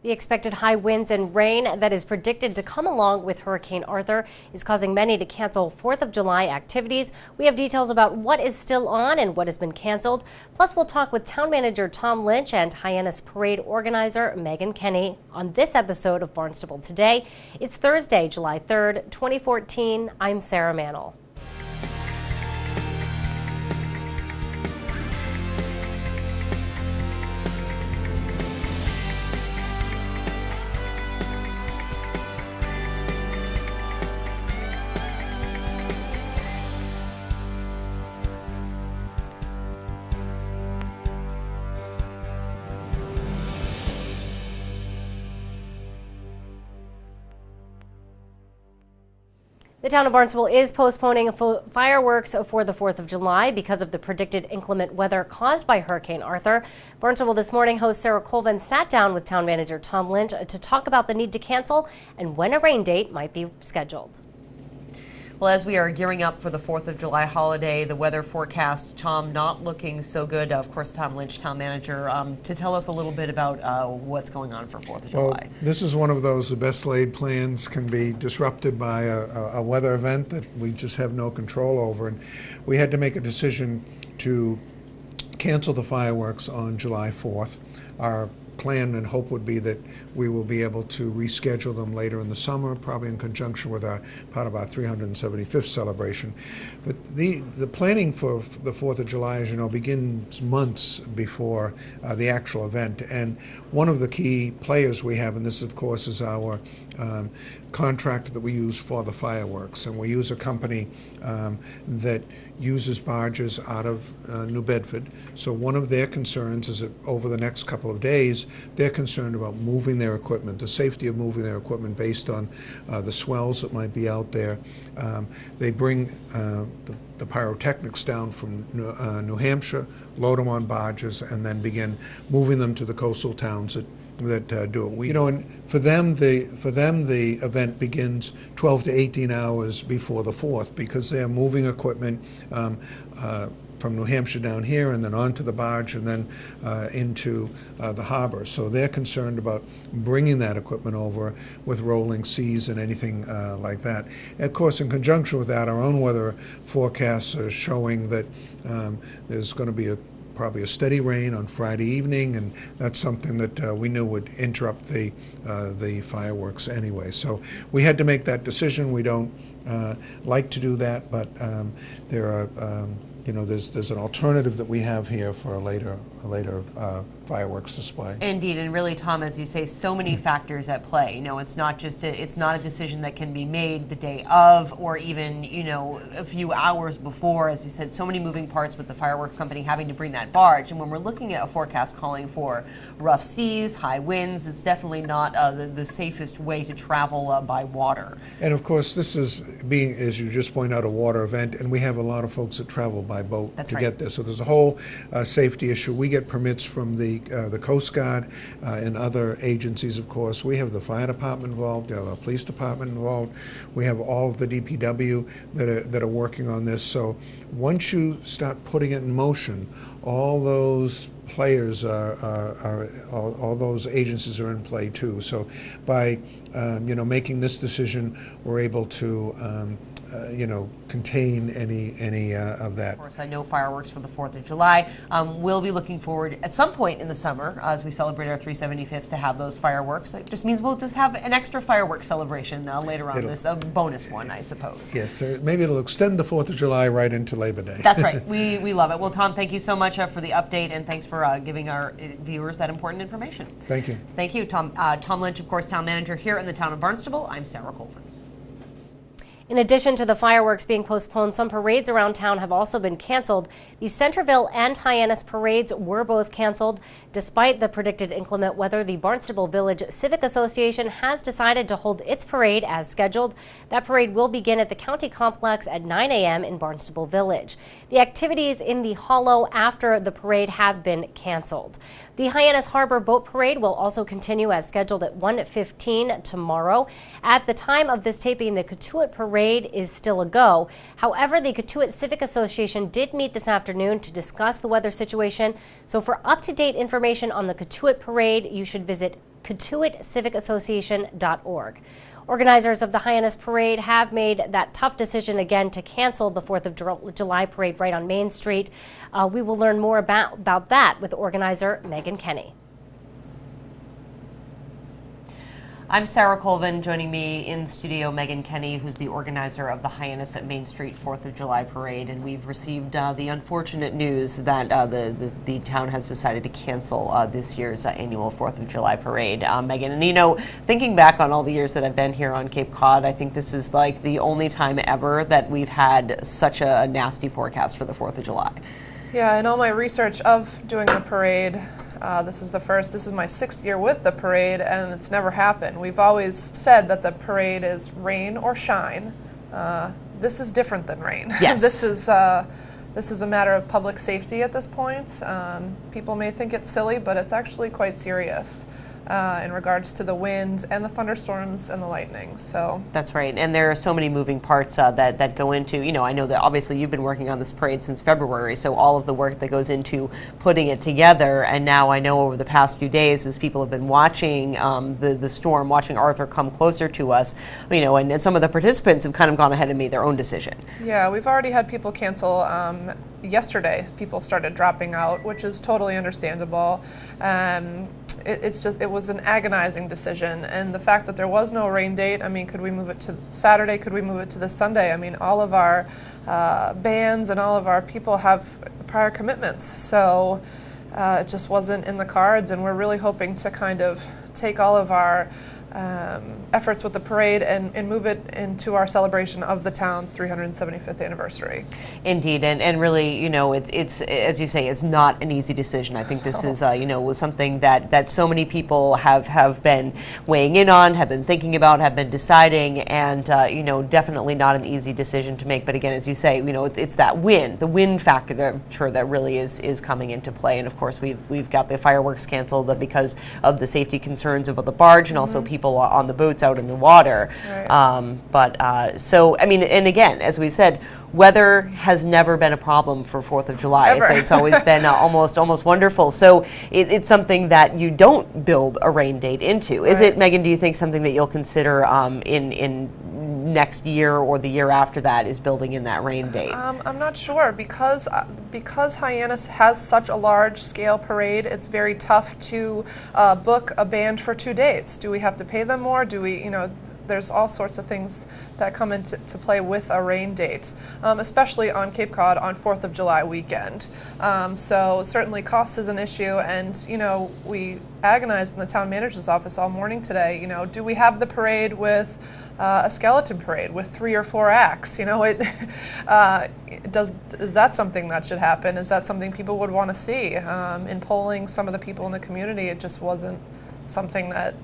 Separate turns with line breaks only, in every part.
The expected high winds and rain that is predicted to come along with Hurricane Arthur is causing many to cancel 4th of July activities. We have details about what is still on and what has been canceled. Plus, we'll talk with Town Manager Tom Lynch and Hyannis Parade organizer Megan Kenny on this episode of Barnstable Today. It's Thursday, July 3rd, 2014. I'm Sarah Mantle. The town of Barnstable is postponing fireworks for the 4th of July because of the predicted inclement weather caused by Hurricane Arthur. Barnstable This Morning host Sarah Colvin sat down with town manager Tom Lynch to talk about the need to cancel and when a rain date might be scheduled.
Well, as we are gearing up for the 4th of July holiday, the weather forecast, Tom, not looking so good. Of course, Tom Lynch, town manager, to tell us a little bit about what's going on for 4th of July.
Well, this is one of those, the best laid plans can be disrupted by a weather event that we just have no control over. And we had to make a decision to cancel the fireworks on July 4th. Our plan and hope would be that we will be able to reschedule them later in the summer, probably in conjunction with part of our 375th celebration. But the planning for the 4th of July, as you know, begins months before the actual event. And one of the key players we have in this, of course, is our contractor that we use for the fireworks. And we use a company that uses barges out of New Bedford. So one of their concerns is that over the next couple of days, they're concerned about moving their equipment, the safety of moving their equipment based on the swells that might be out there. They bring the pyrotechnics down from New Hampshire, load them on barges, and then begin moving them to the coastal towns that do it. And for them the event begins 12 to 18 hours before the 4th because they're moving equipment from New Hampshire down here and then onto the barge and then into the harbor. So they're concerned about bringing that equipment over with rolling seas and anything like that. And of course, in conjunction with that, our own weather forecasts are showing that there's going to be probably a steady rain on Friday evening, and that's something that we knew would interrupt the fireworks anyway. So we had to make that decision. We don't like to do that, but there are there's an alternative that we have here for a later fireworks display.
Indeed, and really, Tom, as you say, so many factors at play. It's not just it's not a decision that can be made the day of, or even a few hours before. As you said, so many moving parts with the fireworks company having to bring that barge. And when we're looking at a forecast calling for rough seas, high winds, it's definitely not the safest way to travel by water.
And of course, this is being, as you just point out, a water event, and we have a lot of folks that travel by boat get there. So there's a whole safety issue. We get permits from the Coast Guard and other agencies, of course. We have the fire department involved, we have our police department involved. We have all of the DPW that are working on this. So once you start putting it in motion, all those players all those agencies are in play too. So by making this decision, we're able to contain any of that.
Of course, I know fireworks for the 4th of July. We'll be looking forward at some point in the summer as we celebrate our 375th to have those fireworks. It just means we'll just have an extra fireworks celebration later on, a bonus one, I suppose.
Yes, so maybe it'll extend the 4th of July right into Labor Day.
That's right. We love it. Well, Tom, thank you so much for the update, and thanks for giving our viewers that important information.
Thank you.
Thank you, Tom. Tom Lynch, of course, town manager here in the town of Barnstable. I'm Sarah Colvin.
In addition to the fireworks being postponed, some parades around town have also been canceled. The Centerville and Hyannis parades were both canceled. Despite the predicted inclement weather, the Barnstable Village Civic Association has decided to hold its parade as scheduled. That parade will begin at the county complex at 9 a.m. in Barnstable Village. The activities in the hollow after the parade have been canceled. The Hyannis Harbor Boat Parade will also continue as scheduled at 1:15 tomorrow. At the time of this taping, the Cotuit Parade is still a go. However, the Cotuit Civic Association did meet this afternoon to discuss the weather situation. So for up-to-date information on the Cotuit Parade, you should visit CotuitCivicAssociation.org. Organizers of the Hyannis Parade have made that tough decision again to cancel the 4th of July parade right on Main Street. We will learn more about that with organizer Megan Kenny.
I'm Sarah Colvin. Joining me in studio, Megan Kenny, who's the organizer of the Hyannis at Main Street 4th of July Parade. And we've received the unfortunate news that the town has decided to cancel this year's annual 4th of July Parade. Megan, and you know, thinking back on all the years that I've been here on Cape Cod, I think this is like the only time ever that we've had such a nasty forecast for the 4th of July.
Yeah, in all my research of doing the parade, this is my 6th year with the parade, and it's never happened. We've always said that the parade is rain or shine. This is different than rain.
Yes.
This is a matter of public safety at this point. People may think it's silly, but it's actually quite serious in regards to the wind and the thunderstorms and the lightning. So
that's right, and there are so many moving parts that go into, you know, I know that obviously you've been working on this parade since February, so all of the work that goes into putting it together, and now I know over the past few days as people have been watching the storm, watching Arthur come closer to us, you know, and some of the participants have kind of gone ahead and made their own decision.
Yeah, we've already had people cancel. Yesterday, people started dropping out, which is totally understandable. It was an agonizing decision, and the fact that there was no rain date, I mean, could we move it to Saturday, could we move it to this Sunday? I mean, all of our bands and all of our people have prior commitments, so it just wasn't in the cards, and we're really hoping to kind of take all of our efforts with the parade and move it into our celebration of the town's 375th anniversary.
Indeed, and really, you know, it's as you say, it's not an easy decision. I think this is, you know, was something that so many people have been weighing in on, have been thinking about, have been deciding, and you know, definitely not an easy decision to make. But again, as you say, you know, it's that the wind factor that really is coming into play. And of course, we've got the fireworks canceled because of the safety concerns about the barge and also people on the boats out in the water. Right. So I mean, and again, as we've said, weather has never been a problem for 4th of July. It's always been almost wonderful. So it's something that you don't build a rain date into. Is it, Megan, do you think something that you'll consider in next year or the year after that is building in that rain date?
I'm not sure, because Hyannis has such a large scale parade. It's very tough to book a band for 2 dates. Do we have to pay them more? Do we, you know, there's all sorts of things that come into play with a rain date, especially on Cape Cod on 4th of July weekend. So certainly cost is an issue, and you know, we agonized in the town manager's office all morning today. You know, do we have the parade with a skeleton parade with 3 or 4 acts? You know, is that something that should happen? Is that something people would want to see? In polling some of the people in the community, it just wasn't something that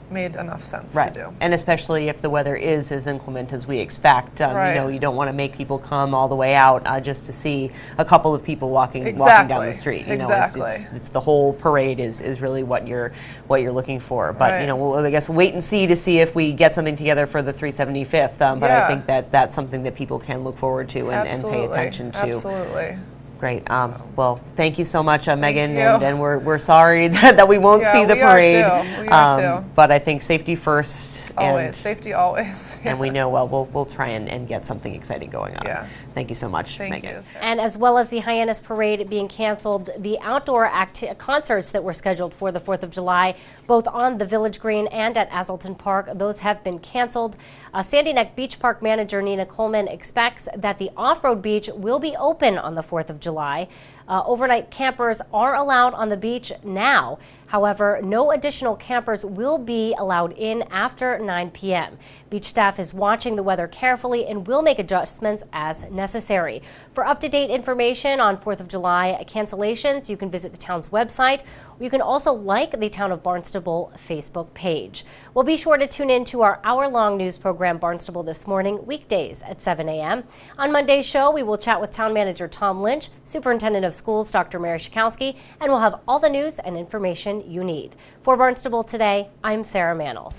made enough sense to do.
And especially if the weather is as inclement as we expect, you know, you don't want to make people come all the way out just to see a couple of people walking down the street. You know, it's the whole parade is really what you're looking for. But you know, we'll, I guess, wait and see to see if we get something together for the 375th. But I think that's something that people can look forward to and pay attention to.
Absolutely.
Great. Well, thank you so much, Megan, and we're sorry that we won't see the parade.
We are too.
But I think safety first.
Always, safety always.
And we know, we'll try and get something exciting going on. Yeah. Thank you so much, Megan.
Thank you.
And as well as the Hyannis Parade being canceled, the outdoor concerts that were scheduled for the 4th of July, both on the Village Green and at Azleton Park, those have been canceled. Sandy Neck Beach Park manager Nina Coleman expects that the off-road beach will be open on the 4th of July. Overnight campers are allowed on the beach now. However, no additional campers will be allowed in after 9 p.m. Beach staff is watching the weather carefully and will make adjustments as necessary. For up-to-date information on 4th of July cancellations, you can visit the town's website. You can also like the Town of Barnstable Facebook page. Well, be sure to tune in to our hour-long news program, Barnstable This Morning, weekdays at 7 a.m. On Monday's show, we will chat with Town Manager Tom Lynch, Superintendent of Schools Dr. Mary Schakowsky, and we'll have all the news and information you need. For Barnstable Today, I'm Sarah Mantle.